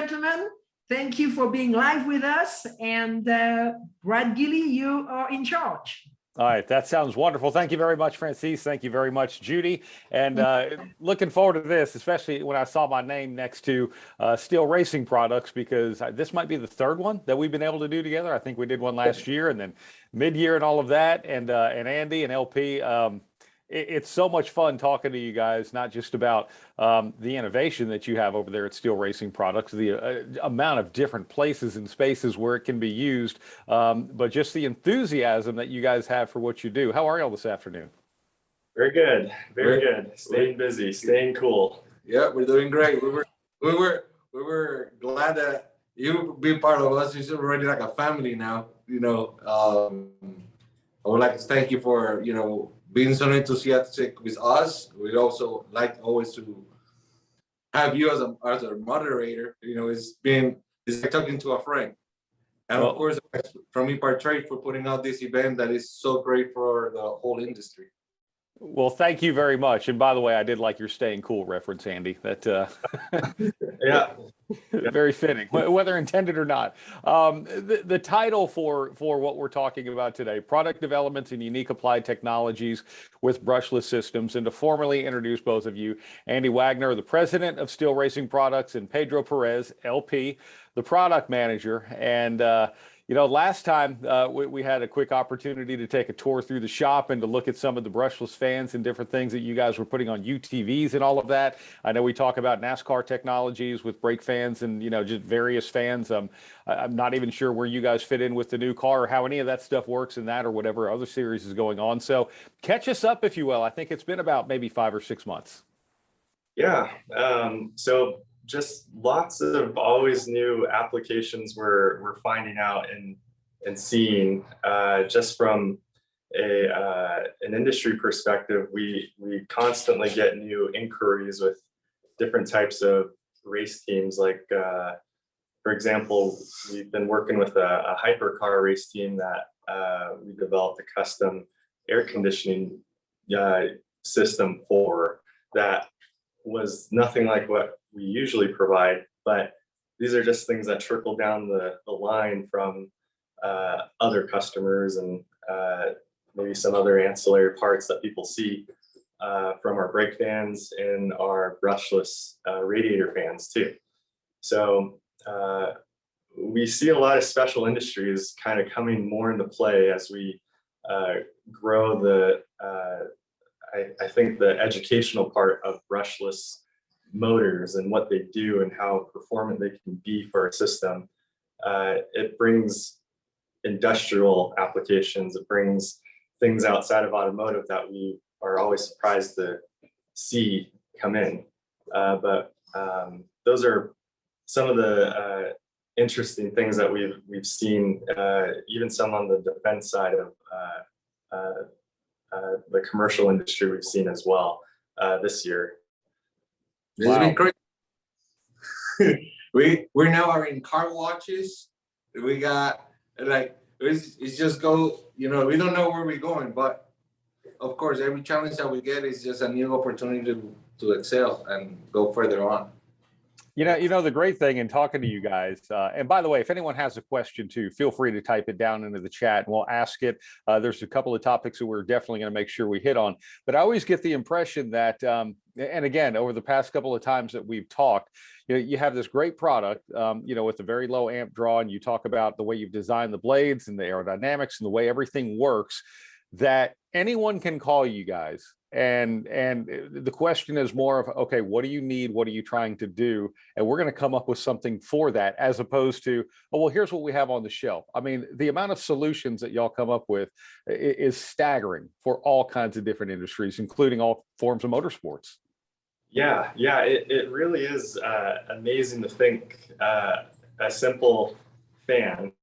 gentlemen, thank you for being live with us. And Brad Gilly, you are in charge. All right, that sounds wonderful. Thank you very much, Francis. Thank you very much, Judy. And looking forward to this, especially when I saw my name next to Steel Racing Products, because this might be the third one that we've been able to do together. I think we did one last year, and then mid-year and all of that. And Andy and LP, it's so much fun talking to you guys, not just about the innovation that you have over there at Steel Racing Products, the amount of different places and spaces where it can be used, but just the enthusiasm that you guys have for what you do. How are y'all this afternoon? Very good, very good. Staying busy, staying cool. Yeah, we're doing great. We were glad that you be part of us. You're already like a family now. You know, I would like to thank you for being so enthusiastic with us. We'd also like always to have you as a moderator. It's like talking to a friend. And of course, from Epartrade for putting out this event that is so great for the whole industry. Well, thank you very much. And by the way, I did like your staying cool reference, Andy. That yeah, very fitting, whether intended or not. The title for what we're talking about today: product developments and unique applied technologies with brushless systems. And to formally introduce both of you, Andy Wagner, the president of Steel Racing Products, and Pedro Perez, LP, the product manager. And last time we had a quick opportunity to take a tour through the shop and to look at some of the brushless fans and different things that you guys were putting on UTVs and all of that. I know we talk about NASCAR technologies with brake fans and, just various fans. I'm not even sure where you guys fit in with the new car or how any of that stuff works in that or whatever other series is going on. So catch us up, if you will. I think it's been about maybe 5 or 6 months. Yeah. So just lots of always new applications we're finding out and seeing. Just from an industry perspective, we constantly get new inquiries with different types of race teams. Like, for example, we've been working with a hypercar race team that we developed a custom air conditioning system for that was nothing like what we usually provide, but these are just things that trickle down the line from other customers and maybe some other ancillary parts that people see from our brake fans and our brushless radiator fans too. So we see a lot of special industries kind of coming more into play as we grow the I think the educational part of brushless motors and what they do and how performant they can be for a system. It brings industrial applications. It brings things outside of automotive that we are always surprised to see come in. But those are some of the interesting things that we've seen, even some on the defense side of the commercial industry we've seen as well this year. It's been great. we now are in car watches. We got it's just go. We don't know where we're going, but of course, every challenge that we get is just a new opportunity to excel and go further on. The great thing in talking to you guys, and by the way, if anyone has a question too, feel free to type it down into the chat and we'll ask it. There's a couple of topics that we're definitely going to make sure we hit on, but I always get the impression that, and again, over the past couple of times that we've talked, you have this great product, with a very low amp draw, and you talk about the way you've designed the blades and the aerodynamics and the way everything works, that anyone can call you guys. And the question is more of, okay, what do you need? What are you trying to do? And we're going to come up with something for that, as opposed to, oh, well, here's what we have on the shelf. I mean, the amount of solutions that y'all come up with is staggering for all kinds of different industries, including all forms of motorsports. Yeah, it really is amazing to think a simple fan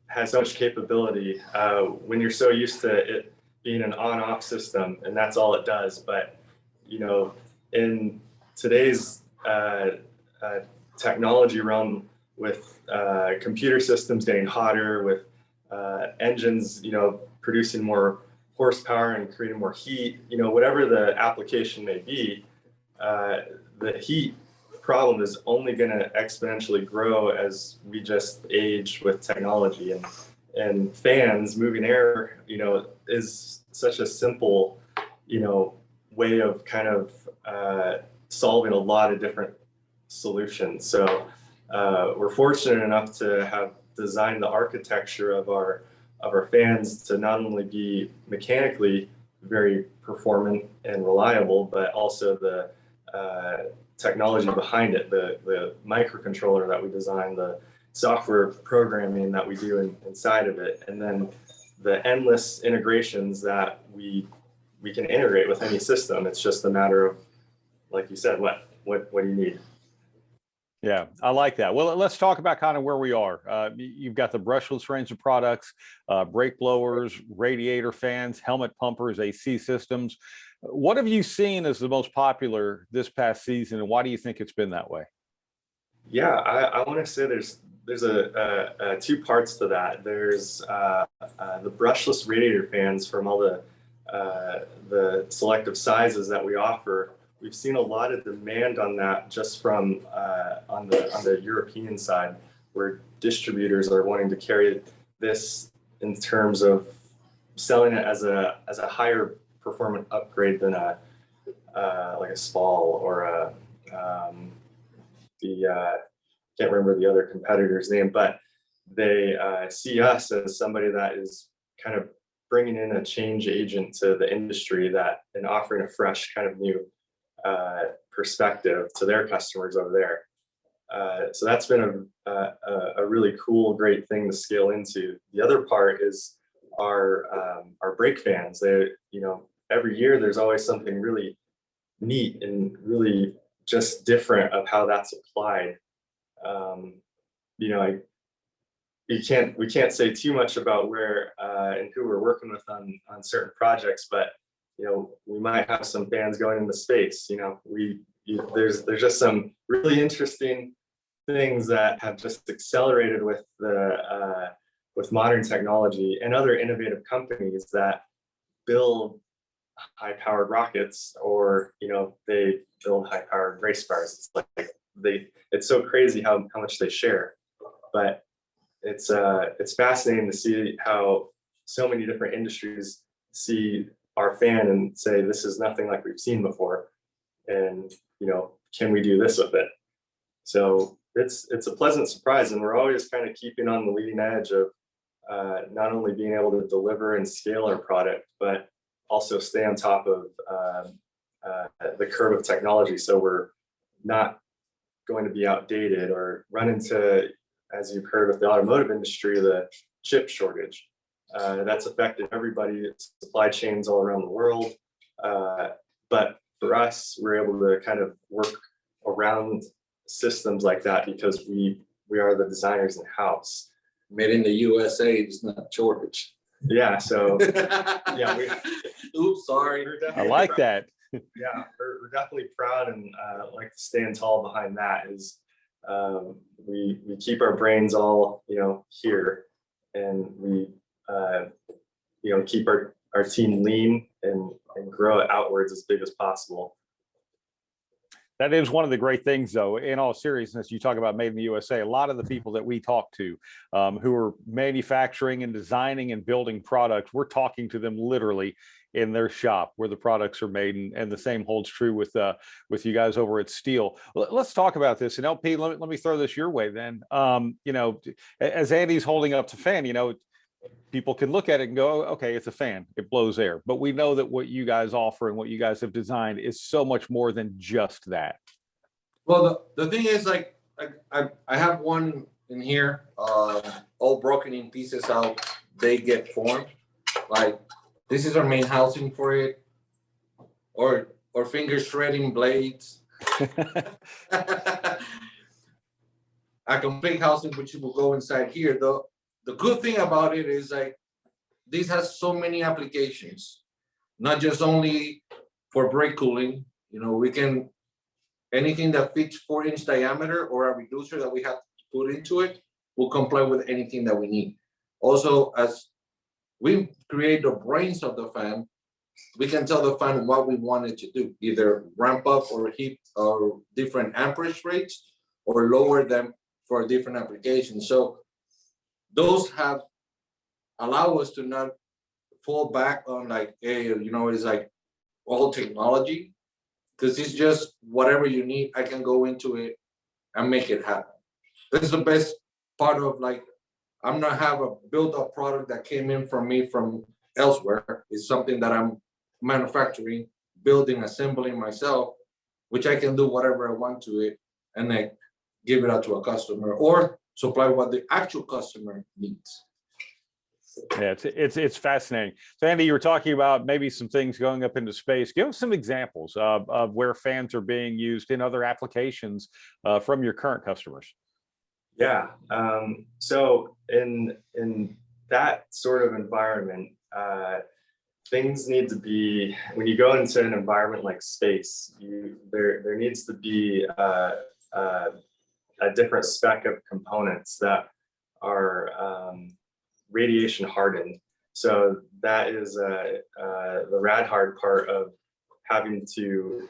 has so much capability when you're so used to it being an on-off system, and that's all it does. But in today's technology realm, with computer systems getting hotter, with engines producing more horsepower and creating more heat, whatever the application may be, the heat problem is only going to exponentially grow as we just age with technology, and fans, moving air, is such a simple, way of kind of solving a lot of different solutions. So we're fortunate enough to have designed the architecture of our fans to not only be mechanically very performant and reliable, but also the technology behind it, the microcontroller that we designed, the software programming that we do inside of it, and then the endless integrations that we can integrate with any system. It's just a matter of, like you said, what do you need? Yeah, I like that. Well, let's talk about kind of where we are. You've got the brushless range of products, brake blowers, radiator fans, helmet pumpers, AC systems. What have you seen as the most popular this past season, and why do you think it's been that way? Yeah, I want to say there's a two parts to that. There's the brushless radiator fans from all the selective sizes that we offer. We've seen a lot of demand on that just from on the European side, where distributors are wanting to carry this in terms of selling it as a higher performant upgrade than like a Spall or can't remember the other competitor's name, but they see us as somebody that is kind of bringing in a change agent to the industry and offering a fresh kind of new perspective to their customers over there. So that's been a really cool, great thing to scale into. The other part is our brake fans. They, every year there's always something really neat and really just different of how that's applied. We can't say too much about where and who we're working with on certain projects, but we might have some fans going into space. There's just some really interesting things that have just accelerated with with modern technology and other innovative companies that build high-powered rockets, or they build high-powered race cars. It's like it's so crazy how much they share, but it's fascinating to see how so many different industries see our fan and say, this is nothing like we've seen before, and can we do this with it? So it's a pleasant surprise, and we're always kind of keeping on the leading edge of not only being able to deliver and scale our product, but also stay on top of the curve of technology, so we're not going to be outdated or run into, as you've heard with the automotive industry, the chip shortage. That's affected everybody, supply chains all around the world. But for us, we're able to kind of work around systems like that because we are the designers in-house. Made in the USA, it's not shortage. Yeah, so yeah, oops, sorry. I like that. Yeah, we're definitely proud and like to stand tall behind that. Is we keep our brains all here, and we keep our team lean and grow it outwards as big as possible. That is one of the great things, though. In all seriousness, you talk about made in the USA. A lot of the people that we talk to who are manufacturing and designing and building products, we're talking to them literally in their shop where the products are made, and the same holds true with you guys over at Steel. Let's talk about this. And LP, let me throw this your way then. As Andy's holding up the fan, people can look at it and go, okay, it's a fan, it blows air. But we know that what you guys offer and what you guys have designed is so much more than just that. Well, the thing is, like, I have one in here, all broken in pieces how they get formed. Like, this is our main housing for it, or finger shredding blades. A complete housing which will go inside here, though. The good thing about it is, like, this has so many applications, not just only for brake cooling. We can, anything that fits 4-inch diameter or a reducer that we have to put into it will comply with anything that we need. Also, as we create the brains of the fan, we can tell the fan what we want it to do, either ramp up or heat or different amperage rates, or lower them for different applications. So those have allow us to not fall back on like, hey, you know, it's like all technology, because it's just whatever you need, I can go into it and make it happen. That's the best part of like, I'm not have a built up product that came in from me from elsewhere. It's something that I'm manufacturing, building, assembling myself, which I can do whatever I want to it and then give it out to a customer or supply what the actual customer needs. Yeah, it's fascinating. So Andy, you were talking about maybe some things going up into space. Give us some examples of where fans are being used in other applications from your current customers. Yeah, so in that sort of environment, things need to be, when you go into an environment like space, there needs to be a different spec of components that are radiation hardened. So that is the rad hard part of having to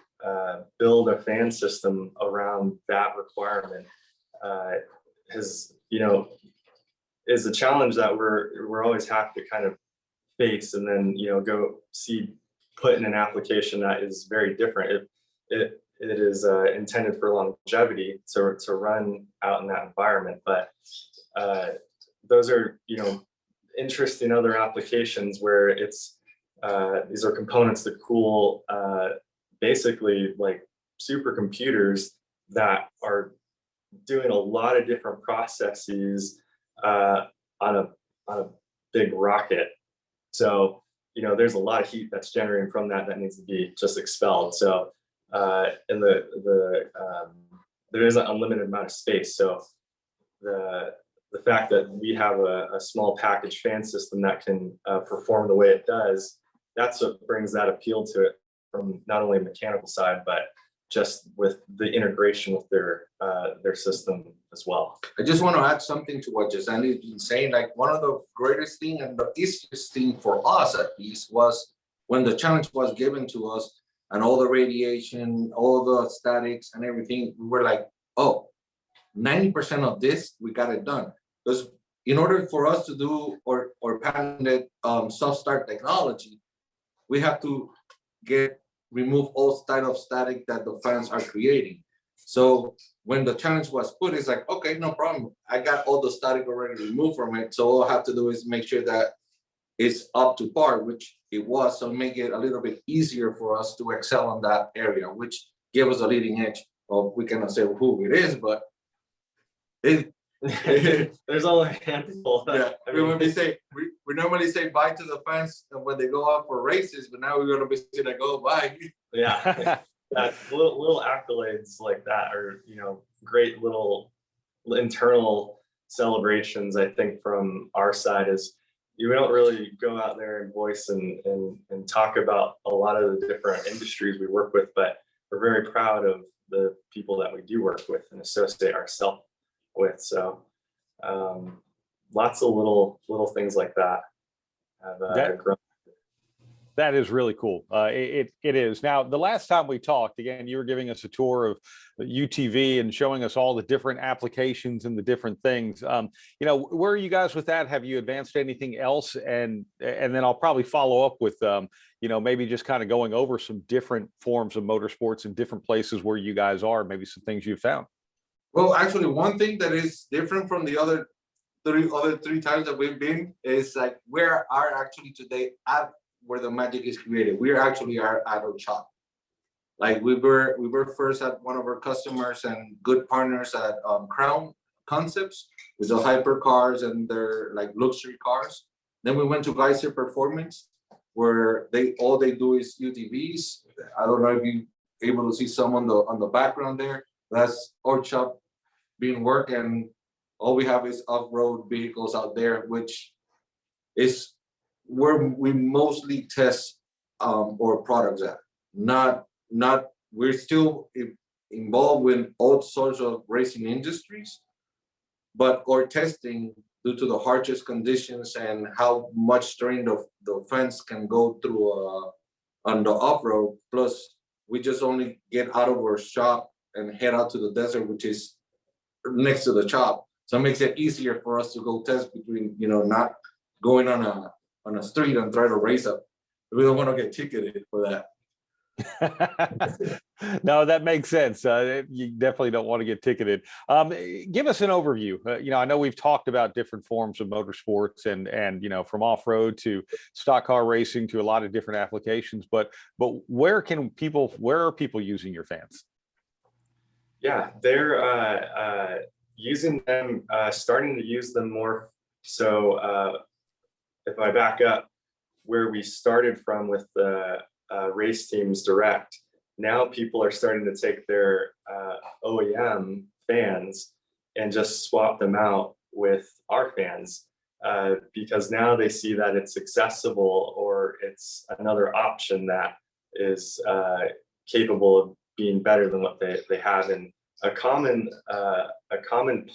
build a fan system around that requirement. Has, you know, is a challenge that we're always have to kind of face, and then, you know, go see put in an application that is very different. It is intended for longevity to run out in that environment, but those are, you know, interesting other applications where it's these are components that cool basically like supercomputers that are doing a lot of different processes on a big rocket. So, you know, there's a lot of heat that's generating from that needs to be just expelled. So and there is an unlimited amount of space. So the fact that we have a small package fan system that can perform the way it does, that's what brings that appeal to it from not only a mechanical side, but just with the integration with their system as well. I just want to add something to what Andy's been saying. Like, one of the greatest thing and the easiest thing for us, at least, was when the challenge was given to us and all the radiation, all the statics and everything, we were like, oh, 90% of this, we got it done. Because in order for us to do or patented soft start technology, we have to remove all type of static that the fans are creating. So when the challenge was put, it's like, okay, no problem. I got all the static already removed from it. So all I have to do is make sure that it's up to par, which it was. So make it a little bit easier for us to excel on that area, which gave us a leading edge. Well, we cannot say who it is, but there's only a handful. Yeah, I mean, we normally say bye to the fans when they go out for races, but now we're gonna be saying like, oh, bye. Yeah, that little accolades like that are, you know, great little internal celebrations. I think from our side is we don't really go out there and voice and talk about a lot of the different industries we work with, but we're very proud of the people that we do work with and associate ourselves with. So lots of little things like that have grown. That is really cool. It is. Now, the last time we talked, again, you were giving us a tour of UTV and showing us all the different applications and the different things. You know, where are you guys with that? Have you advanced anything else? And then I'll probably follow up with, you know, maybe just kind of going over some different forms of motorsports in different places where you guys are, maybe some things you've found. Well, actually, one thing that is different from the other three times that we've been is like we are actually today at where the magic is created. We are actually at our shop. Like we were first at one of our customers and good partners at Crown Concepts with the hyper cars and their like luxury cars. Then we went to Geyser Performance, where all they do is UTVs. I don't know if you're able to see some on the background there. That's our shop being work, and all we have is off-road vehicles out there, which is where we mostly test our products at. Not we're still involved with all sorts of racing industries, but our testing, due to the harshest conditions and how much strain the fence can go through on the off-road. Plus, we just only get out of our shop and head out to the desert, which is next to the shop. So it makes it easier for us to go test between, not going on a street and try to race up. We don't want to get ticketed for that. No, that makes sense. You definitely don't want to get ticketed. Give us an overview. I know we've talked about different forms of motorsports and from off-road to stock car racing to a lot of different applications, but where are people using your fans? Yeah, they're using them, starting to use them more. So if I back up where we started from with the race teams direct, now people are starting to take their OEM fans and just swap them out with our fans because now they see that it's accessible, or it's another option that is capable of being better than what they have. And a common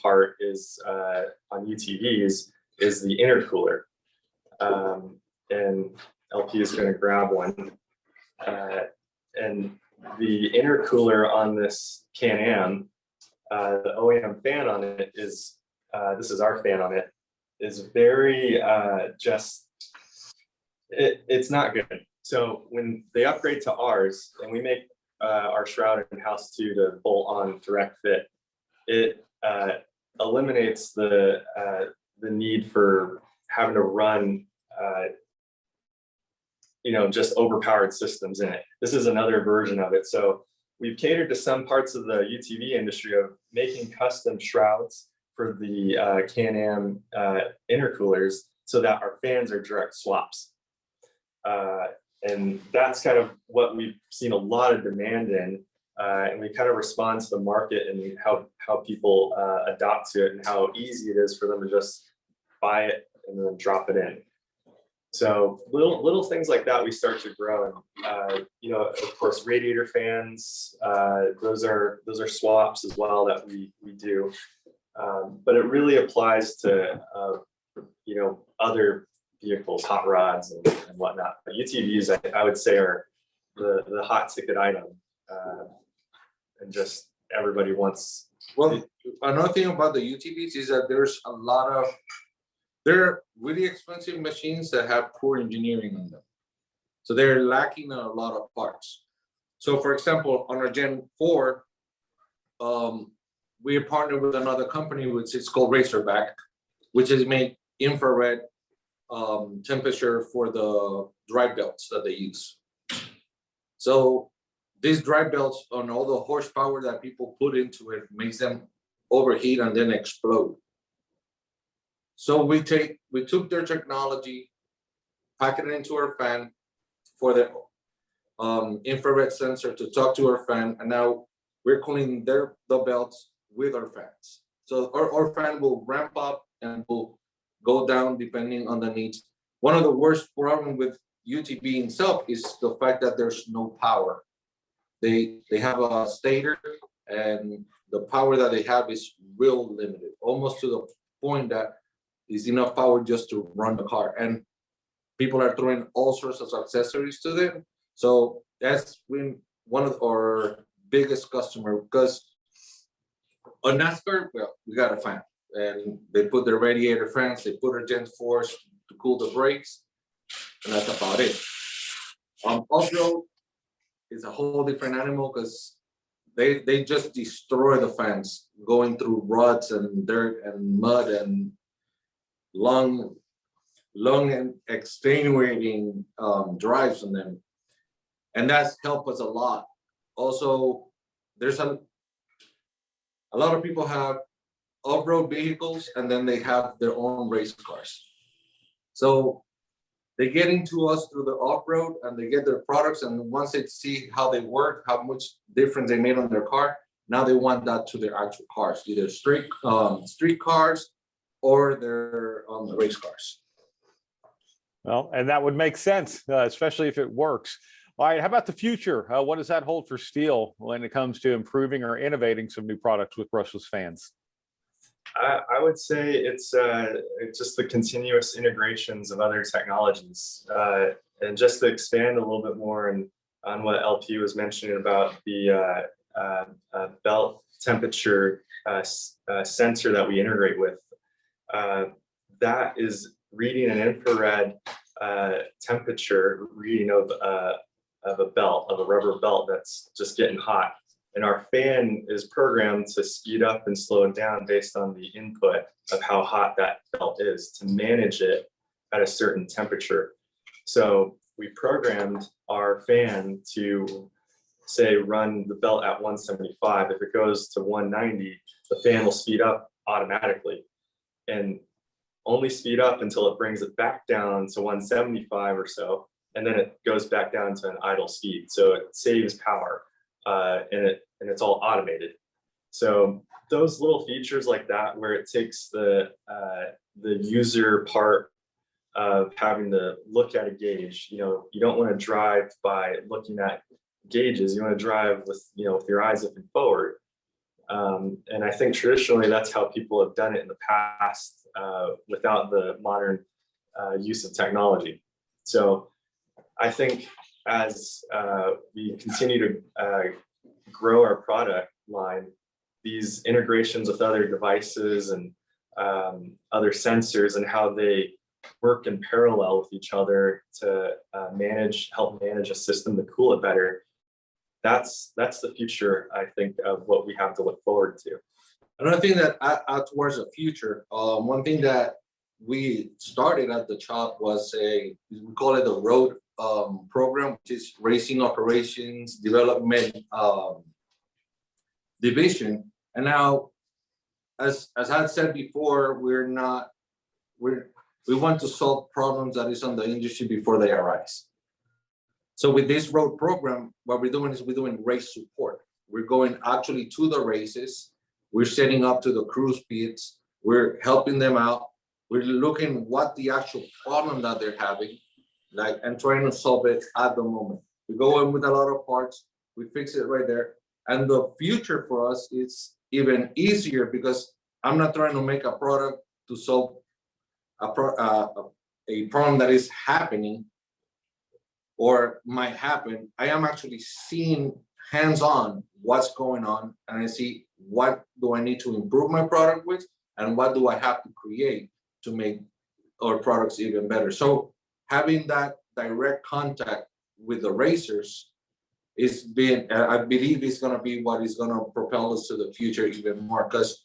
part is on UTVs is the intercooler, and LP is going to grab one. And the intercooler on this Can-Am, the OEM fan on it is, this is our fan on it, is very it's not good. So when they upgrade to ours and we make our shroud in-house too to bolt on direct fit, it eliminates the need for having to run just overpowered systems in it. This is another version of it. So we've catered to some parts of the UTV industry of making custom shrouds for the Can-Am intercoolers so that our fans are direct swaps. And that's kind of what we've seen a lot of demand in. And we kind of respond to the market and how people adopt to it and how easy it is for them to just buy it and then drop it in. So little things like that we start to grow, and of course radiator fans. Those are swaps as well that we do, but it really applies to other vehicles, hot rods and whatnot. But UTVs, I would say, are the hot ticket item, and just everybody wants. Well, another thing about the UTVs is that there's a lot of they're really expensive machines that have poor engineering on them. So they're lacking a lot of parts. So for example, on our Gen 4, we partnered with another company, which is called Razorback, which is make infrared temperature for the drive belts that they use. So these drive belts, on all the horsepower that people put into it, makes them overheat and then explode. So we took their technology, pack it into our fan for the infrared sensor to talk to our fan, and now we're cooling the belts with our fans. So our fan will ramp up and will go down depending on the needs. One of the worst problems with UTV itself is the fact that there's no power. They have a stator, and the power that they have is real limited, almost to the point that is enough power just to run the car, and people are throwing all sorts of accessories to them. So that's been one of our biggest customer, because on NASCAR, well, we got a fan, and they put their radiator fans, they put our Gen 4s to cool the brakes, and that's about it. Off-road is a whole different animal, because they just destroy the fans, going through ruts and dirt and mud and long and extenuating drives on them, and that's helped us a lot. Also, there's a lot of people have off-road vehicles, and then they have their own race cars. So they get into us through the off-road, and they get their products, and once they see how they work, how much difference they made on their car, now they want that to their actual cars, either street cars or their race cars. Well, and that would make sense, especially if it works. All right, how about the future? What does that hold for Steel when it comes to improving or innovating some new products with brushless fans? I would say it's just the continuous integrations of other technologies. And just to expand a little bit more on what LP was mentioning about the belt temperature sensor that we integrate with, that is reading an infrared temperature reading of a belt, of a rubber belt that's just getting hot. And our fan is programmed to speed up and slow it down based on the input of how hot that belt is to manage it at a certain temperature. So we programmed our fan to, say, run the belt at 175. If it goes to 190, the fan will speed up automatically and only speed up until it brings it back down to 175 or so. And then it goes back down to an idle speed. So it saves power. And it's all automated. So those little features like that, where it takes the user part of having to look at a gauge, you don't want to drive by looking at gauges. You want to drive with your eyes looking forward. And I think traditionally that's how people have done it in the past without the modern use of technology. So I think as we continue to grow our product line, these integrations with other devices and other sensors and how they work in parallel with each other to help manage a system to cool it better. That's the future, I think, of what we have to look forward to. Another thing that out towards the future, one thing that we started at the shop was we call it the road program, which is racing operations development division. And now, as I said before, we want to solve problems that is on the industry before they arise. So with this road program, what we're doing is we're doing race support. We're going actually to the races. We're setting up to the cruise pits. We're helping them out. We're looking what the actual problem that they're having, and trying to solve it at the moment. We go in with a lot of parts, we fix it right there. And the future for us is even easier because I'm not trying to make a product to solve a problem that is happening or might happen. I am actually seeing hands-on what's going on, and I see what do I need to improve my product with, and what do I have to create to make our products even better. So having that direct contact with the racers I believe is going to be what is going to propel us to the future even more, because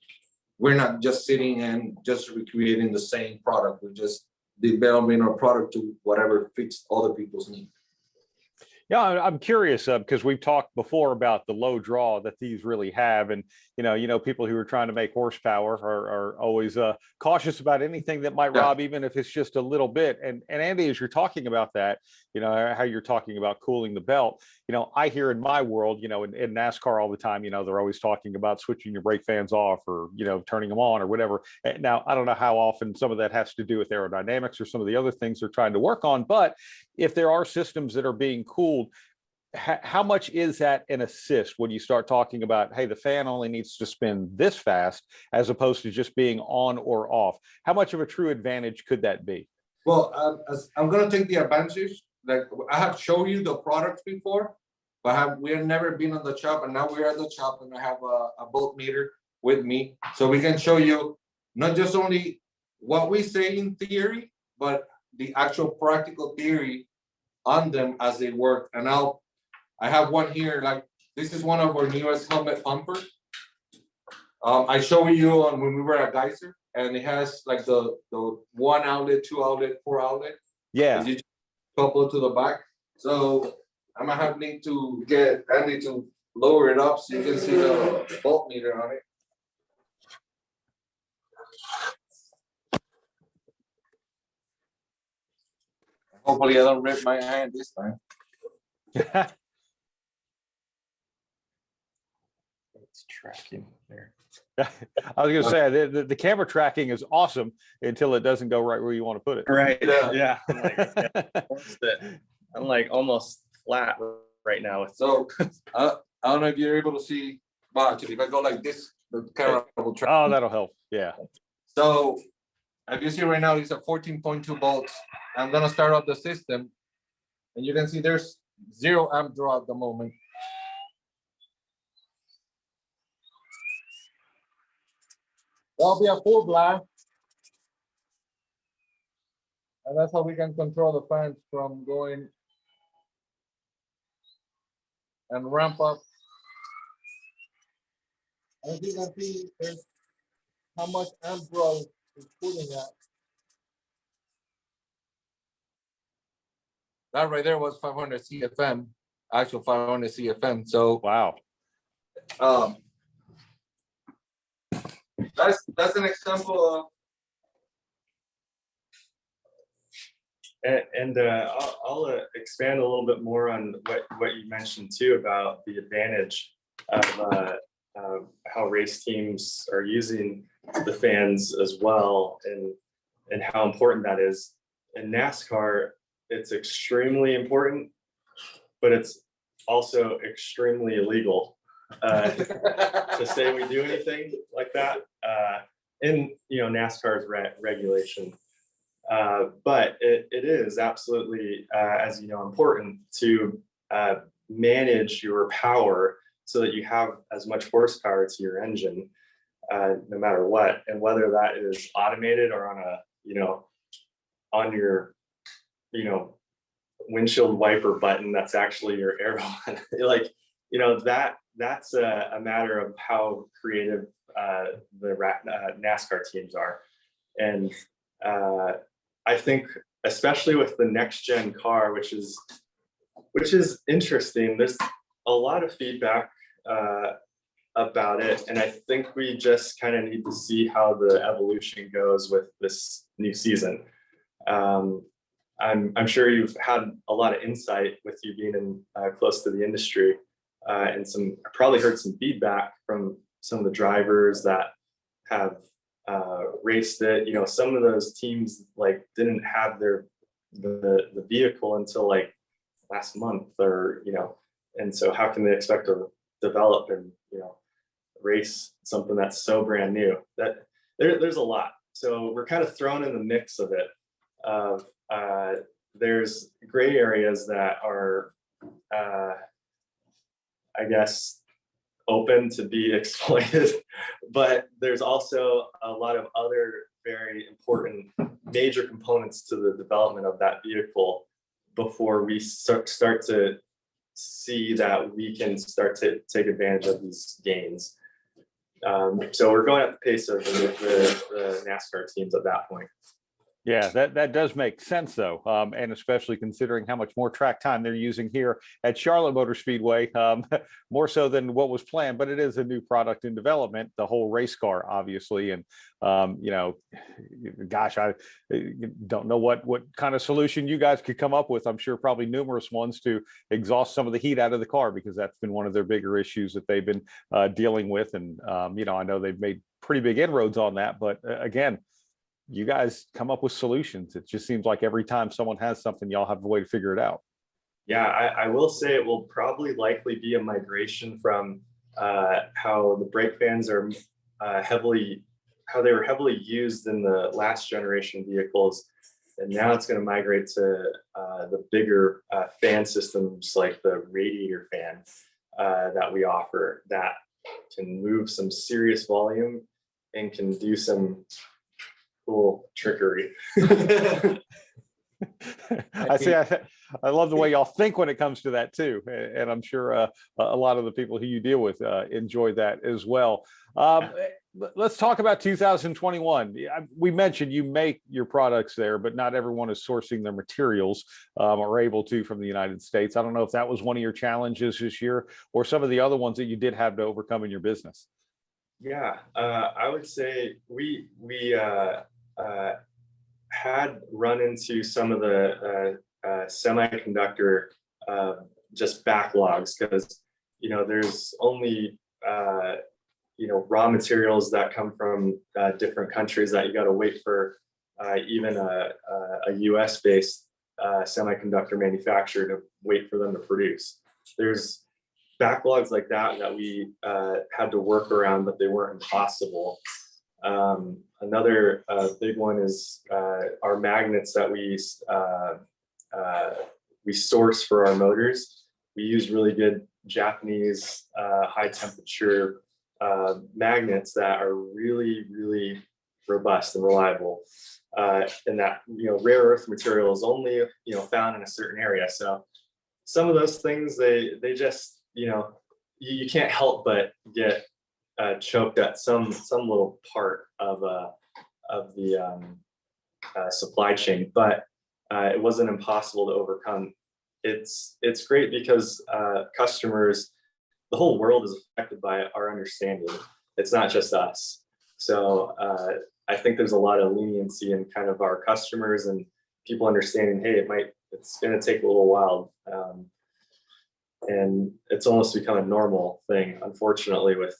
we're not just sitting and just recreating the same product. We're just developing our product to whatever fits other people's needs. Yeah, I'm curious because we've talked before about the low draw that these really have, and people who are trying to make horsepower are always cautious about anything that might rob, even if it's just a little bit. And Andy, as you're talking about that, how you're talking about cooling the belt, I hear in my world, in NASCAR all the time, they're always talking about switching your brake fans off or turning them on or whatever. Now, I don't know how often some of that has to do with aerodynamics or some of the other things they're trying to work on, but if there are systems that are being cooled, how much is that an assist when you start talking about, hey, the fan only needs to spin this fast as opposed to just being on or off? How much of a true advantage could that be? Well, I'm going to take the advantage. Like I have shown you the products before, but we have never been on the shop, and now we're at the shop, and I have a voltmeter with me, so we can show you not just only what we say in theory, but the actual practical theory on them as they work. And now I have one here, like this is one of our newest helmet pumpers. I showed you on when we were at Geyser, and it has like the 1 outlet, 2 outlet, 4 outlet. Yeah. You just couple it to the back. So I'm gonna need to get Andy to lower it up so you can see the voltmeter on it. Hopefully I don't rip my hand this time. It's tracking there. I was going to say the camera tracking is awesome until it doesn't go right where you want to put it. Right. Yeah. I'm like almost flat right now. So I don't know if you're able to see, but actually if I go like this, the camera will track. Oh, that'll help. Yeah. So as you see right now, these are 14.2 volts. I'm gonna start up the system, and you can see there's 0 amp draw at the moment. That'll be a full blast. And that's how we can control the fans from going and ramp up. As you can see, there's how much amp draw is pulling at. That right there was 500 CFM, actual 500 CFM. So Wow. That's an example of. And I'll expand a little bit more on what you mentioned too about the advantage of how race teams are using the fans as well, and how important that is. In NASCAR, it's extremely important, but it's also extremely illegal to say we do anything like that in NASCAR's regulation. But it is absolutely, as you know, important to manage your power so that you have as much horsepower to your engine, no matter what, and whether that is automated or on your windshield wiper button that's actually your air gun. That's a matter of how creative the NASCAR teams are, and I think especially with the next gen car, which is interesting. There's a lot of feedback about it, and I think we just kind of need to see how the evolution goes with this new season. I'm sure you've had a lot of insight with you being in close to the industry, and I probably heard some feedback from some of the drivers that have raced it. Some of those teams didn't have the vehicle until last month, or and so how can they expect to develop and race something that's so brand new? That there's a lot. So we're kind of thrown in the mix of it. There's gray areas that are I guess open to be exploited, but there's also a lot of other very important major components to the development of that vehicle before we start to see that we can start to take advantage of these gains. So we're going at the pace of the NASCAR teams at that point. Yeah, that does make sense though, and especially considering how much more track time they're using here at Charlotte Motor Speedway, more so than what was planned. But it is a new product in development, the whole race car, obviously, and gosh, I don't know what kind of solution you guys could come up with. I'm sure probably numerous ones to exhaust some of the heat out of the car, because that's been one of their bigger issues that they've been dealing with. And I know they've made pretty big inroads on that, but again, you guys come up with solutions. It just seems like every time someone has something, y'all have a way to figure it out. Yeah, I will say it will probably likely be a migration from how the brake fans are how they were heavily used in the last generation vehicles. And now it's going to migrate to the bigger fan systems, like the radiator fan that we offer, that can move some serious volume and can do some cool trickery. I love the way y'all think when it comes to that too, and I'm sure a lot of the people who you deal with enjoy that as well. Let's talk about 2021. We mentioned you make your products there, but not everyone is sourcing their materials or able to from the United States. I don't know if that was one of your challenges this year, or some of the other ones that you did have to overcome in your business. Yeah, I would say we had run into some of the semiconductor just backlogs, because there's only raw materials that come from different countries that you got to wait for even a US based semiconductor manufacturer to wait for them to produce. There's backlogs like that we had to work around, but they weren't impossible. Another big one is our magnets that we source for our motors. We use really good Japanese high temperature magnets that are really, really robust and reliable. And that, rare earth material is only, found in a certain area. So some of those things, they just, you can't help but get choked at some little part of the supply chain, but it wasn't impossible to overcome. It's great because customers, the whole world is affected by our understanding. It's not just us. So I think there's a lot of leniency in kind of our customers and people understanding, hey, it's going to take a little while. And it's almost become a normal thing, unfortunately, with,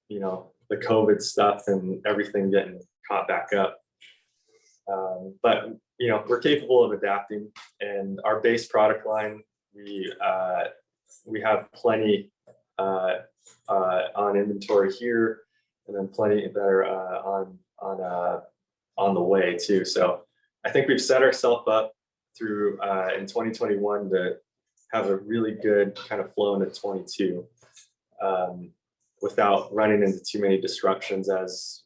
the COVID stuff and everything getting caught back up. But, we're capable of adapting, and our base product line, we have plenty on inventory here, and then plenty that are on the way too. So I think we've set ourselves up through in 2021 to have a really good kind of flow into 22 without running into too many disruptions. As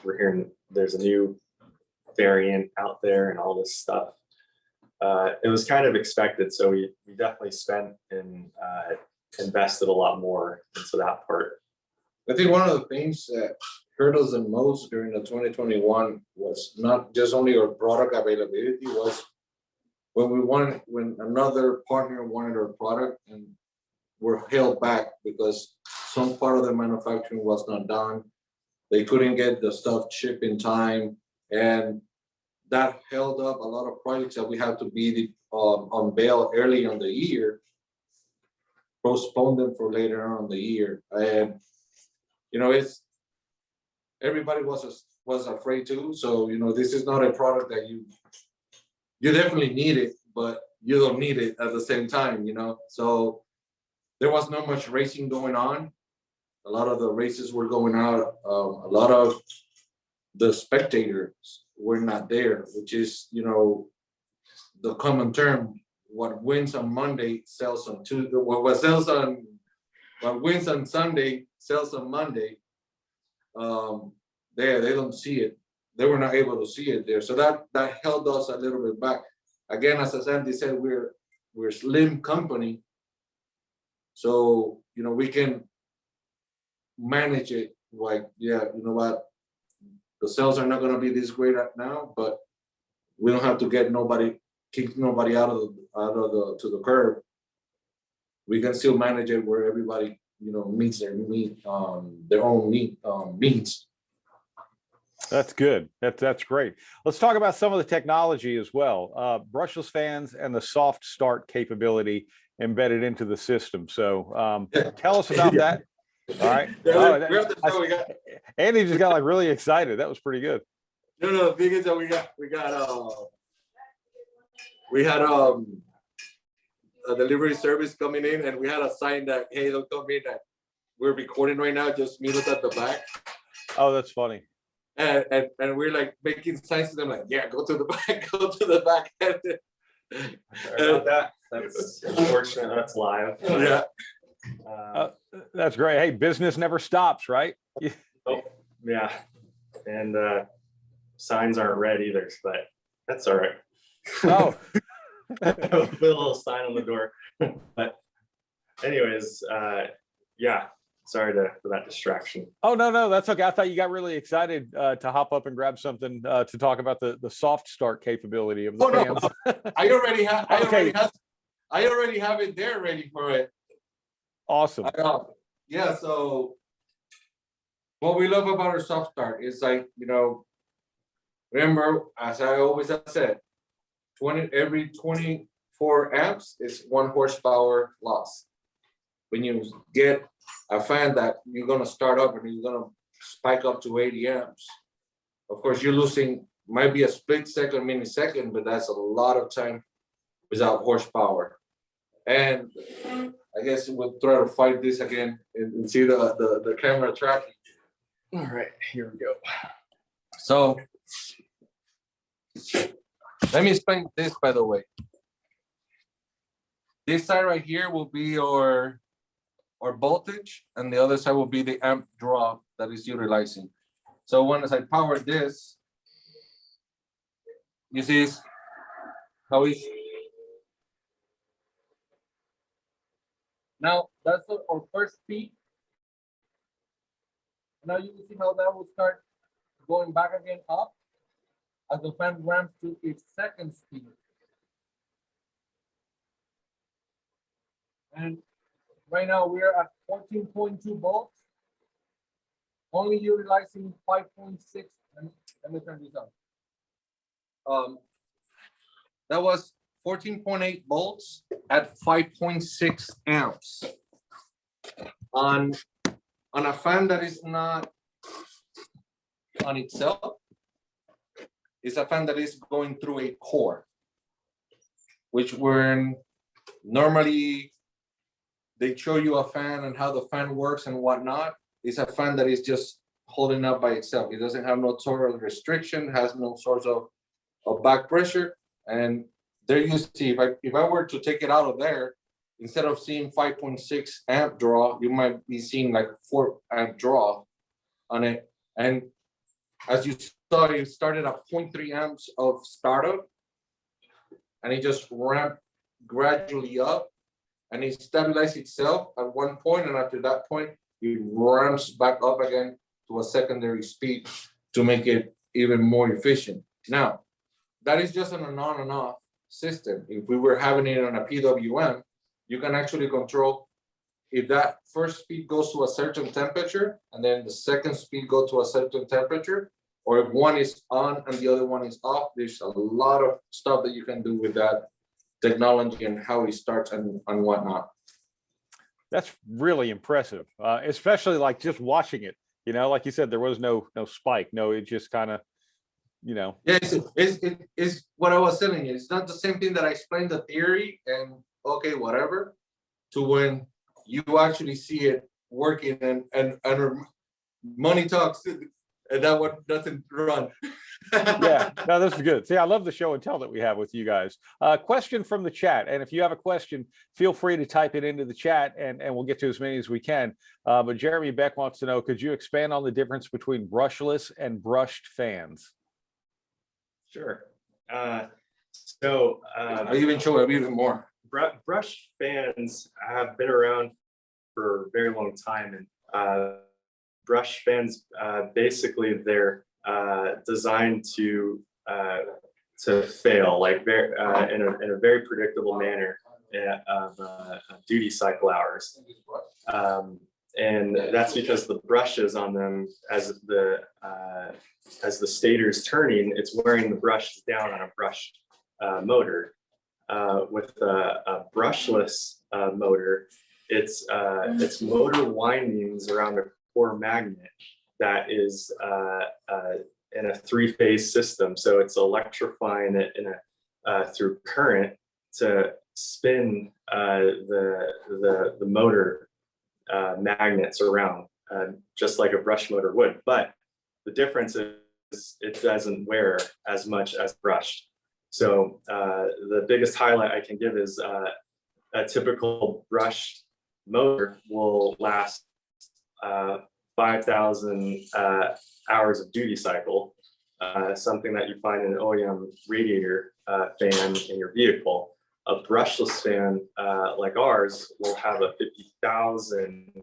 we're hearing there's a new variant out there and all this stuff. It was kind of expected, so we definitely spent and invested a lot more into that part. I think one of the things that hurt us the most during the 2021 was not just only our product availability, was when another partner wanted our product and were held back because some part of the manufacturing was not done. They couldn't get the stuff shipped in time, and that held up a lot of projects that we had to be unveiled early in the year, postpone them for later on in the year. And it's everybody was afraid too. So this is not a product that you definitely need it, but you don't need it at the same time. So there was not much racing going on. A lot of the races were going out. A lot of the spectators were not there, which is the common term. What wins on Monday sells on Tuesday. What wins on Sunday sells on Monday. They don't see it. They were not able to see it there. So that held us a little bit back. Again, as Andy said, we're a slim company. So, we can manage it like, yeah, you know what? The sales are not going to be this great right now, but we don't have to kick nobody out of the curb. We can still manage it where everybody, meets their own needs. That's good. That's great. Let's talk about some of the technology as well. Brushless fans and the soft start capability embedded into the system. So tell us about that. All right. Andy just got like really excited. That was pretty good. No, the thing is that we had a delivery service coming in, and we had a sign that, hey, don't come in, that we're recording right now, just meet us at the back. Oh, that's funny. And we're like making signs to them like, yeah, go to the back, go to the back. That's unfortunate. That's live. Yeah. That's great. Hey, business never stops, right? Oh, yeah. And signs aren't red either, but that's all right. Oh. Put a little sign on the door. But anyways, yeah. Sorry for that distraction. Oh, no, that's okay. I thought you got really excited to hop up and grab something to talk about the soft start capability of the fans. No. I already have it there ready for it. Awesome. Yeah, so what we love about our soft start is like, remember, as I always have said, every 24 amps is 1 horsepower loss. When you get a fan that you're going to start up and you're going to spike up to 80 amps, of course, you're losing, might be a split second, millisecond, but that's a lot of time without horsepower. And I guess we'll try to fight this again and see the camera tracking. All right, here we go. So let me explain this, by the way. This side right here will be your voltage, and the other side will be the amp draw that is utilizing. So once I power this, you see how it's now that's our first speed. Now you can see how that will start going back again up as the fan ramps to its second speed. And right now we're at 14.2 volts, only utilizing 5.6. Let me turn this on. That was 14.8 volts at 5.6 amps. On a fan that is not on itself, it's a fan that is going through a core, which when normally they show you a fan and how the fan works and whatnot. It's a fan that is just holding up by itself. It doesn't have no sort of restriction, has no source of back pressure. And there you see, if I were to take it out of there, instead of seeing 5.6 amp draw, you might be seeing like 4 amp draw on it. And as you saw, it started at 0.3 amps of startup, and it just ramped gradually up, and it stabilized itself at one point, and after that point, it ramps back up again to a secondary speed to make it even more efficient. Now, that is just an on and off system. If we were having it on a PWM, you can actually control if that first speed goes to a certain temperature, and then the second speed goes to a certain temperature, or if one is on and the other one is off. There's a lot of stuff that you can do with that technology and how it starts and whatnot. That's really impressive, especially like just watching it. You know, like you said, there was no spike. No, it just kind of, you know. Yeah, it's what I was telling you. It's not the same thing that I explained the theory and okay, whatever, to when you actually see it working and money talks, and that one doesn't run. Yeah, no, this is good. See, I love the show and tell that we have with you guys. Question from the chat, and if you have a question, feel free to type it into the chat, and we'll get to as many as we can. But Jeremy Beck wants to know, could you expand on the difference between brushless and brushed fans? Sure. I'll even show it even more. Brush fans have been around for a very long time, and brush fans basically they're designed to fail like in a very predictable manner of duty cycle hours, and that's because the brushes on them, as the stator is turning, it's wearing the brushes down on a brush motor. With a brushless motor, it's motor windings around a core magnet that is in a three-phase system. So it's electrifying it through current to spin the motor magnets around, just like a brush motor would. But the difference is it doesn't wear as much as brushed. So the biggest highlight I can give is a typical brushed motor will last 5,000 hours of duty cycle, something that you find in an OEM radiator fan in your vehicle. A brushless fan like ours will have a 50,000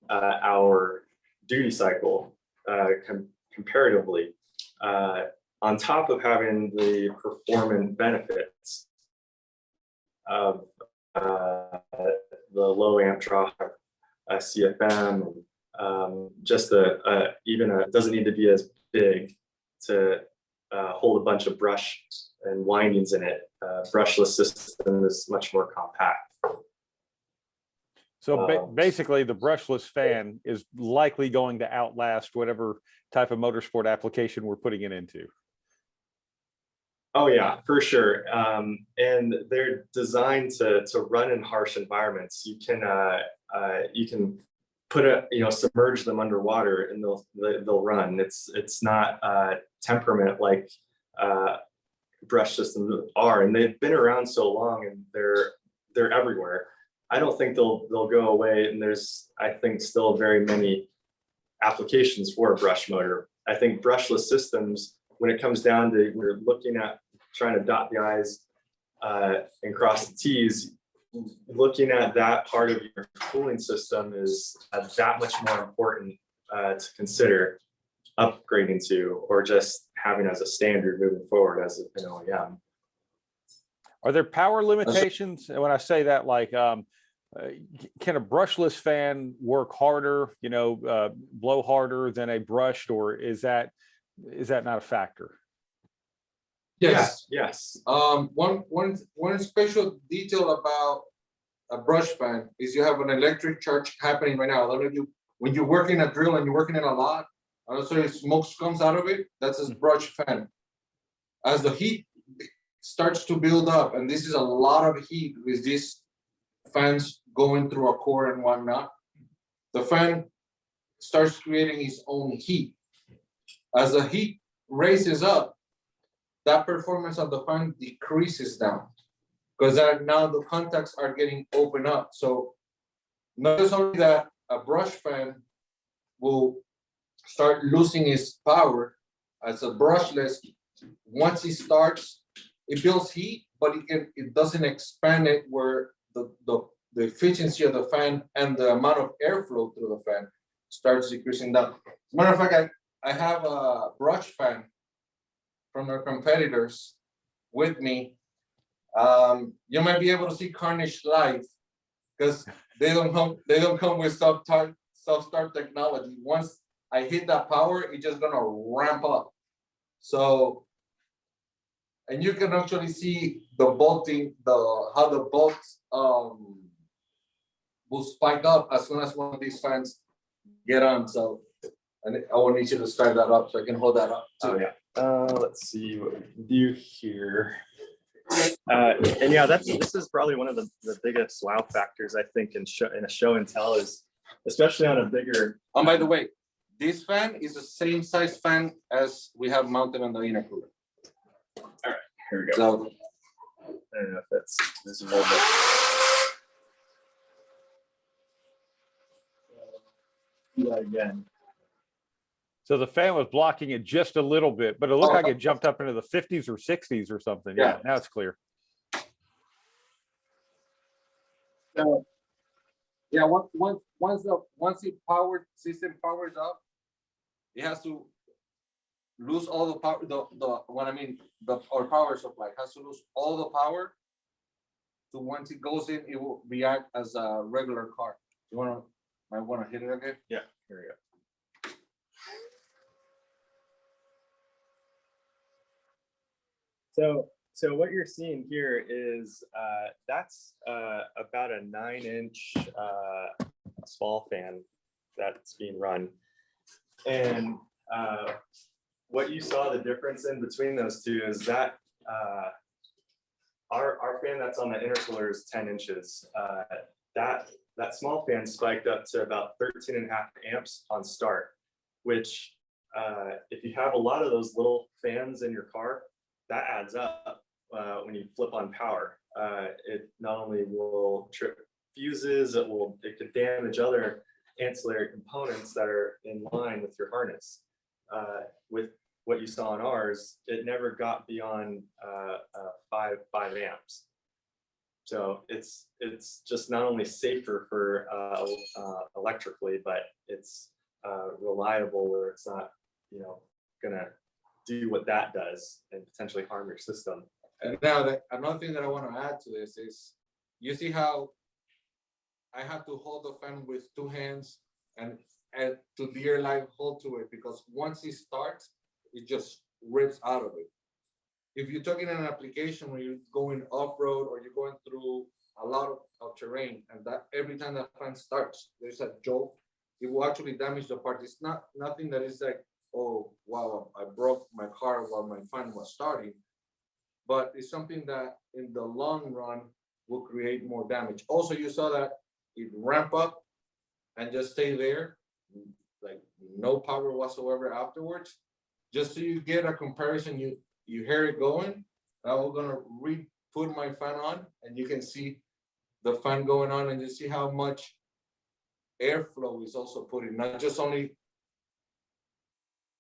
hour duty cycle comparatively. On top of having the performance benefits of the low amp draw, CFM, just it doesn't need to be as big to hold a bunch of brush and windings in it. Brushless system is much more compact. So basically, the brushless fan is likely going to outlast whatever type of motorsport application we're putting it into. Oh yeah, for sure. And they're designed to run in harsh environments. You can put submerge them underwater and they'll run. It's not temperament like brush systems are, and they've been around so long, and they're everywhere. I don't think they'll go away, and there's, I think, still very many applications for a brush motor. I think brushless systems, when it comes down to we're looking at trying to dot the I's and cross the T's, looking at that part of your cooling system is that much more important to consider upgrading to, or just having as a standard moving forward as an OEM. Are there power limitations? And when I say that, like, can a brushless fan work harder, blow harder than a brushed, or is that not a factor? Yes. Yes. One special detail about a brush fan is you have an electric charge happening right now. A lot of you, when you're working a drill and you're working in a lot, also smoke comes out of it. That's a brush fan. As the heat starts to build up, and this is a lot of heat with these fans going through a core and whatnot, the fan starts creating its own heat. As the heat raises up, that performance of the fan decreases down, because now the contacts are getting opened up. So notice only that a brush fan will start losing its power. As a brushless, once it starts, it builds heat, but it doesn't expand it where the efficiency of the fan and the amount of airflow through the fan starts decreasing down. As a matter of fact, I have a brush fan from our competitors with me. You might be able to see Carnage live because they don't come with self-start technology. Once I hit that power, it's just gonna ramp up. So, and you can actually see the bolting, how the bolts will spike up as soon as one of these fans get on. So, and I will need you to start that up so I can hold that up too. Oh yeah. Let's see what we can do here. And yeah, this is probably one of the biggest wow factors, I think, in a show and tell, is especially on a bigger. And by the way, this fan is the same size fan as we have mounted on the intercooler. All right, here we go. So, I don't know if that's visible, but do that again. So the fan was blocking it just a little bit, but it looked like it jumped up into the 50s or 60s or something. Yeah, now it's clear. So, yeah, once the power system powers up, it has to lose all the power. Our power supply has to lose all the power. So once it goes in, it will react as a regular car. Might want to hit it again. Yeah, here we go. So what you're seeing here is that's about a 9-inch small fan that's being run, and what you saw the difference in between those two is that our fan that's on the intercooler is 10 inches. That small fan spiked up to about 13.5 amps on start, which if you have a lot of those little fans in your car, that adds up when you flip on power. It not only will trip fuses, it could damage other ancillary components that are in line with your harness. With what you saw on ours, it never got beyond 5 amps. So it's just not only safer for electrically, but it's reliable, where it's not gonna do what that does and potentially harm your system. And now another thing that I want to add to this is, you see how I have to hold the fan with 2 hands and to dear life hold to it, because once it starts, it just rips out of it. If you're talking in an application where you're going off-road or you're going through a lot of terrain, and that every time that fan starts, there's a jolt, it will actually damage the part. It's nothing that is like, oh wow, I broke my car while my fan was starting. but it's something that in the long run will create more damage. Also, you saw that it ramp up and just stay there, like no power whatsoever afterwards. Just so you get a comparison, you hear it going. Now we're gonna put my fan on, and you can see the fan going on, and you see how much airflow is also put in, not just only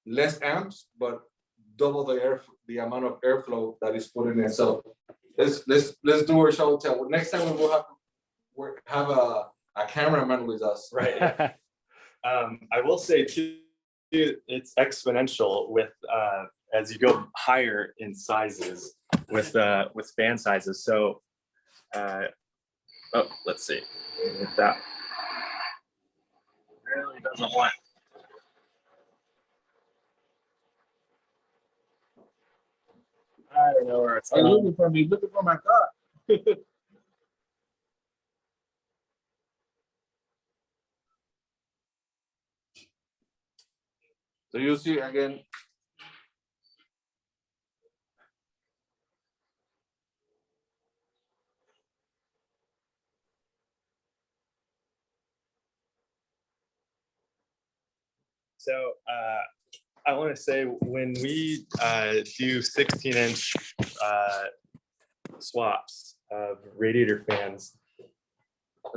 less amps, but double the amount of airflow that is put in it. So let's do our show tell. Next time we'll have a cameraman with us. Right. I will say too, it's exponential with as you go higher in sizes with fan sizes. So let's see if that really doesn't want. I don't know where it's Hey, looking for me, looking for my car. So you see again. So I want to say when we do 16-inch swaps of radiator fans,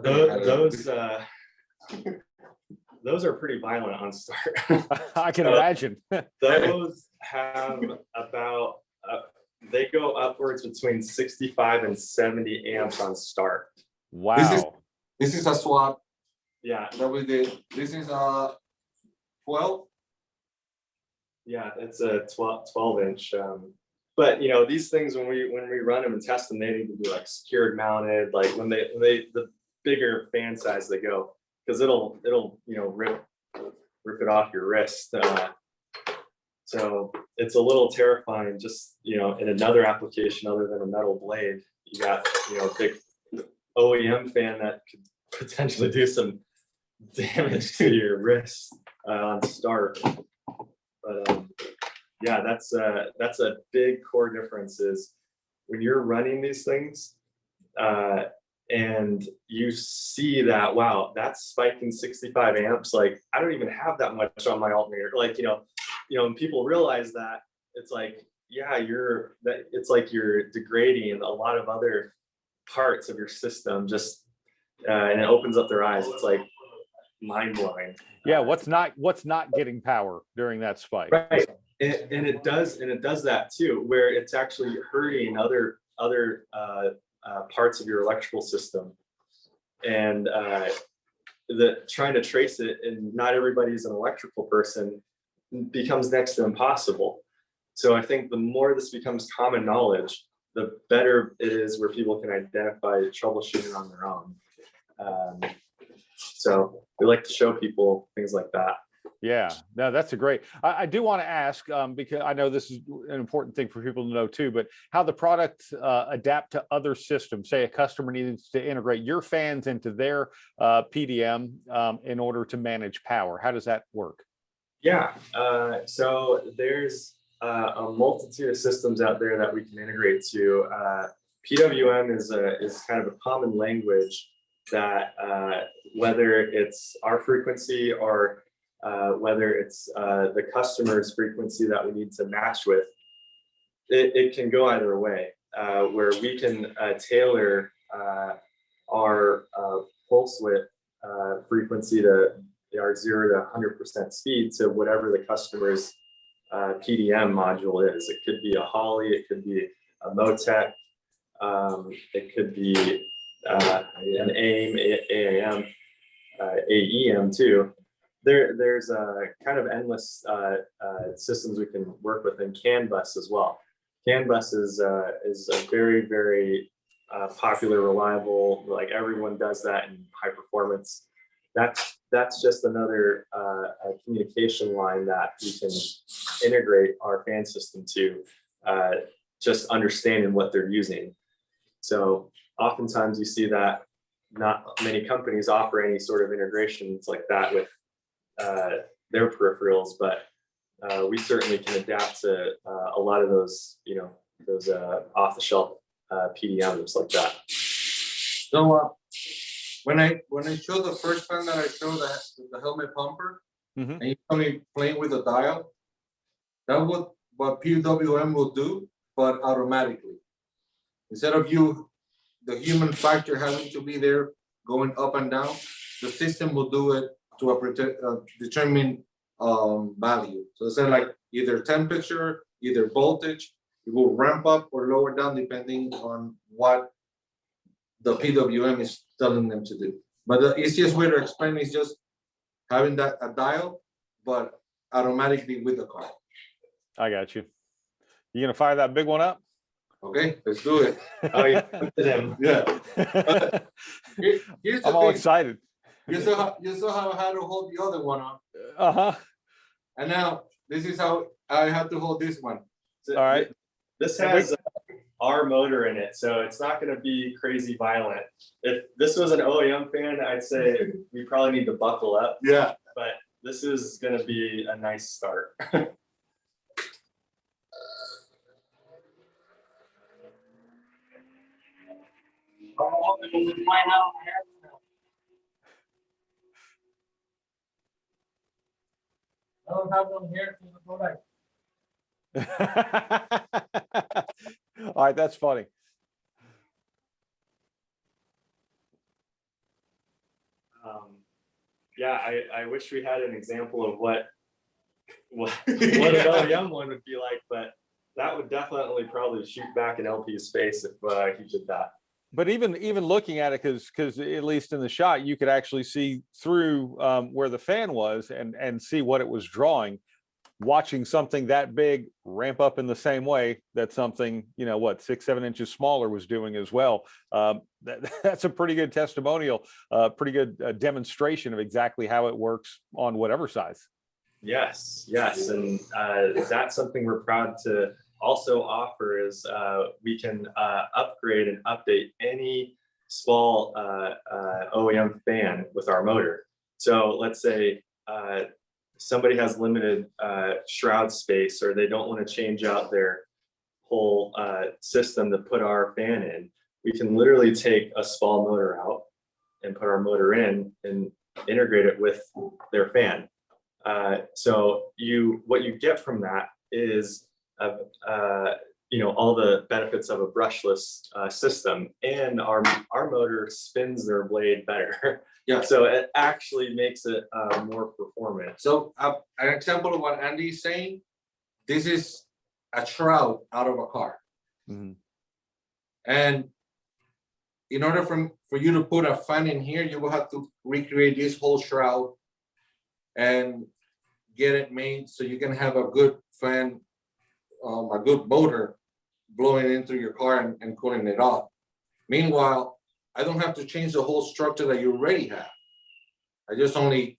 those are pretty violent on start. I can imagine. Those have about they go upwards between 65 and 70 amps on start. Wow. This is a swap Yeah, that we did. This is a 12. yeah, it's a 12-inch. But you know, these things when we run them and test them, they need to be like secured mounted. Like when they the bigger fan size they go, because it'll you know rip it off your wrist. So it's a little terrifying. Just you know, in another application other than a metal blade, you got you know a big OEM fan that could potentially do some damage to your wrist on start. But yeah, that's a big core difference is when you're running these things and you see that, wow, that's spiking 65 amps. Like I don't even have that much on my alternator. Like, you know, when people realize that, it's like, yeah, it's like you're degrading a lot of other parts of your system just and it opens up their eyes. It's like mind blowing. Yeah, what's not getting power during that spike? Right. And it does that too, where it's actually hurting other parts of your electrical system, and trying to trace it, and not everybody's an electrical person, becomes next to impossible. So I think the more this becomes common knowledge, the better it is where people can identify troubleshooting on their own. So we like to show people things like that. Yeah, no, that's a great. I do want to ask because I know this is an important thing for people to know too, but how the product adapt to other systems. Say a customer needs to integrate your fans into their PDM in order to manage power. How does that work? Yeah, so there's a multitude of systems out there that we can integrate to. PWM is kind of a common language that whether it's our frequency or whether it's the customer's frequency that we need to match with, it can go either way, where we can tailor our pulse width frequency to our 0 to 100% speed to whatever the customer's PDM module is. It could be a Holly, it could be a Motec, it could be an AIM, AAM, AEM too. There's kind of endless systems we can work with, and CAN bus as well. CAN bus is a very, very popular, reliable, like everyone does that in high performance. That's just another communication line that we can integrate our fan system to, just understanding what they're using. So oftentimes you see that not many companies offer any sort of integrations like that with their peripherals, but we certainly can adapt to a lot of those, those off-the-shelf PDMs like that. So when I showed the first time that I showed the helmet pumper, and you saw me playing with the dial, that would what PWM will do, but automatically. Instead of the human factor having to be there going up and down, the system will do it to a determined value. So it's like either temperature, either voltage, it will ramp up or lower down depending on what the PWM is telling them to do. But the easiest way to explain is just having a dial, but automatically with the car. I got you. You gonna fire that big one up? Okay, let's do it. Oh, yeah, yeah. Here's the I'm all thing. excited. You saw how I had to hold the other one on. And now this is how I have to hold this one. So all right. This has our motor in it, so it's not going to be crazy violent. If this was an OEM fan, I'd say we probably need to buckle up. Yeah. But this is going to be a nice start. I don't have them here to the product. All right, that's funny. Yeah, I wish we had an example of what an OEM one would be like, but that would definitely probably shoot back an LP space if he did that. But even looking at it, because at least in the shot, you could actually see through where the fan was and see what it was drawing. Watching something that big ramp up in the same way that something, 6-7 inches smaller was doing as well. That's a pretty good testimonial, pretty good demonstration of exactly how it works on whatever size. Yes, and that's something we're proud to also offer is we can upgrade and update any small OEM fan with our motor. So let's say somebody has limited shroud space, or they don't want to change out their whole system to put our fan in. We can literally take a small motor out and put our motor in and integrate it with their fan. So what you get from that is all the benefits of a brushless system, and our motor spins their blade better. Yeah. So it actually makes it more performant. So an example of what Andy is saying, this is a shroud out of a car. Mm-hmm. And in order for you to put a fan in here, you will have to recreate this whole shroud and get it made so you can have a good fan, a good motor blowing into your car and cooling it off. Meanwhile, I don't have to change the whole structure that you already have. I just only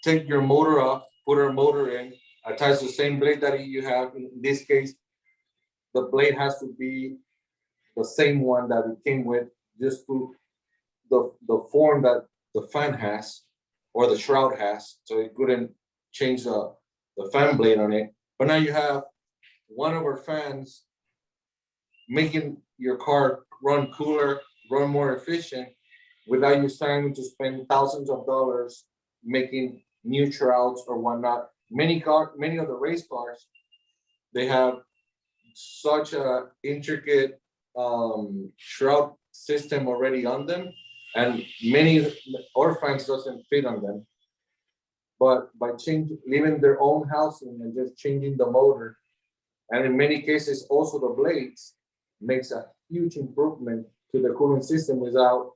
take your motor off, put our motor in, attach the same blade that you have. In this case, the blade has to be the same one that it came with, just to the form that the fan has or the shroud has. So it couldn't change the fan blade on it. But now you have one of our fans making your car run cooler, run more efficient, without you starting to spend thousands of dollars making new shrouds or whatnot. Many of the race cars, they have such a intricate shroud system already on them, and many our fans doesn't fit on them. But by leaving their own housing and just changing the motor, and in many cases also the blades, makes a huge improvement to the cooling system without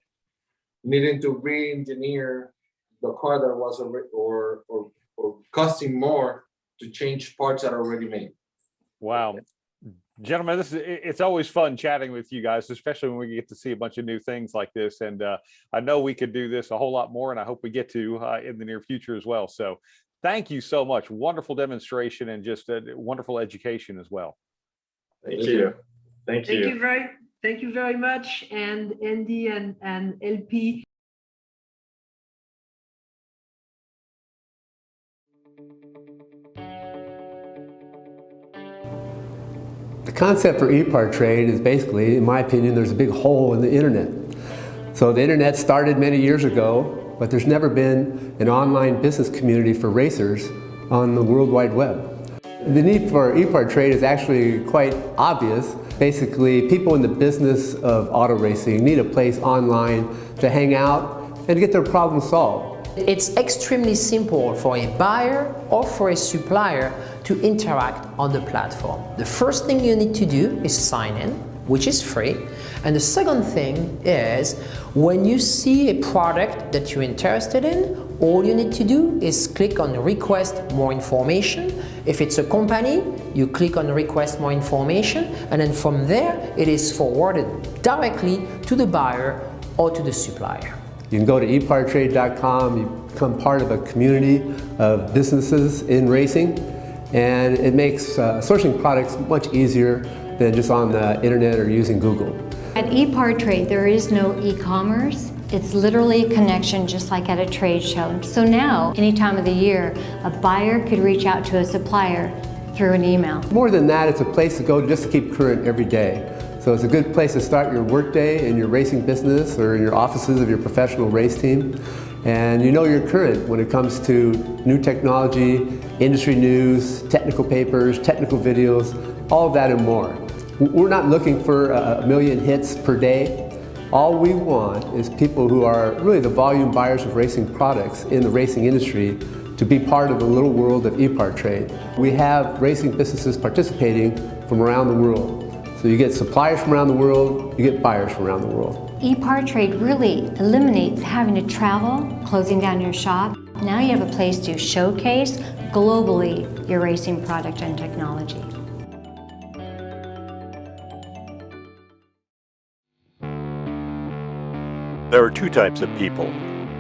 needing to re-engineer the car that was or costing more to change parts that are already made. Wow. Gentlemen, it's always fun chatting with you guys, especially when we get to see a bunch of new things like this. And I know we could do this a whole lot more, and I hope we get to in the near future as well. So thank you so much. Wonderful demonstration and just a wonderful education as well. Thank you. Thank you. Thank you very much. And Andy and LP. The concept for Epartrade is basically, in my opinion, there's a big hole in the internet. So the internet started many years ago, but there's never been an online business community for racers on the World Wide Web. The need for Epartrade is actually quite obvious. Basically, people in the business of auto racing need a place online to hang out and to get their problems solved. It's extremely simple for a buyer or for a supplier to interact on the platform. The first thing you need to do is sign in, which is free. And the second thing is, when you see a product that you're interested in, all you need to do is click on request more information. If it's a company, you click on request more information, and then from there, it is forwarded directly to the buyer or to the supplier. You can go to epartrade.com, you become part of a community of businesses in racing, and it makes sourcing products much easier than just on the internet or using Google. At Epartrade, there is no e-commerce. It's literally a connection just like at a trade show. So now, any time of the year, a buyer could reach out to a supplier through an email. More than that, it's a place to go just to keep current every day. So it's a good place to start your workday in your racing business or in your offices of your professional race team. And you know you're current when it comes to new technology, industry news, technical papers, technical videos, all of that and more. We're not looking for a million hits per day. All we want is people who are really the volume buyers of racing products in the racing industry to be part of the little world of Epartrade. We have racing businesses participating from around the world. So you get suppliers from around the world, you get buyers from around the world. Epartrade really eliminates having to travel, closing down your shop. Now you have a place to showcase globally your racing product and technology. There are two types of people,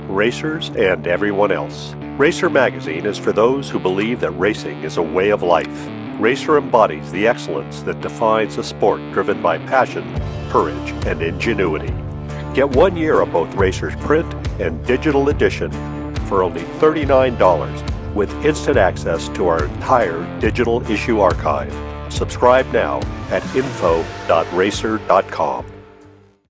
racers and everyone else. Racer Magazine is for those who believe that racing is a way of life. Racer embodies the excellence that defines a sport driven by passion, courage, and ingenuity. Get 1 year of both Racer's print and digital edition for only $39 with instant access to our entire digital issue archive. Subscribe now at info.racer.com.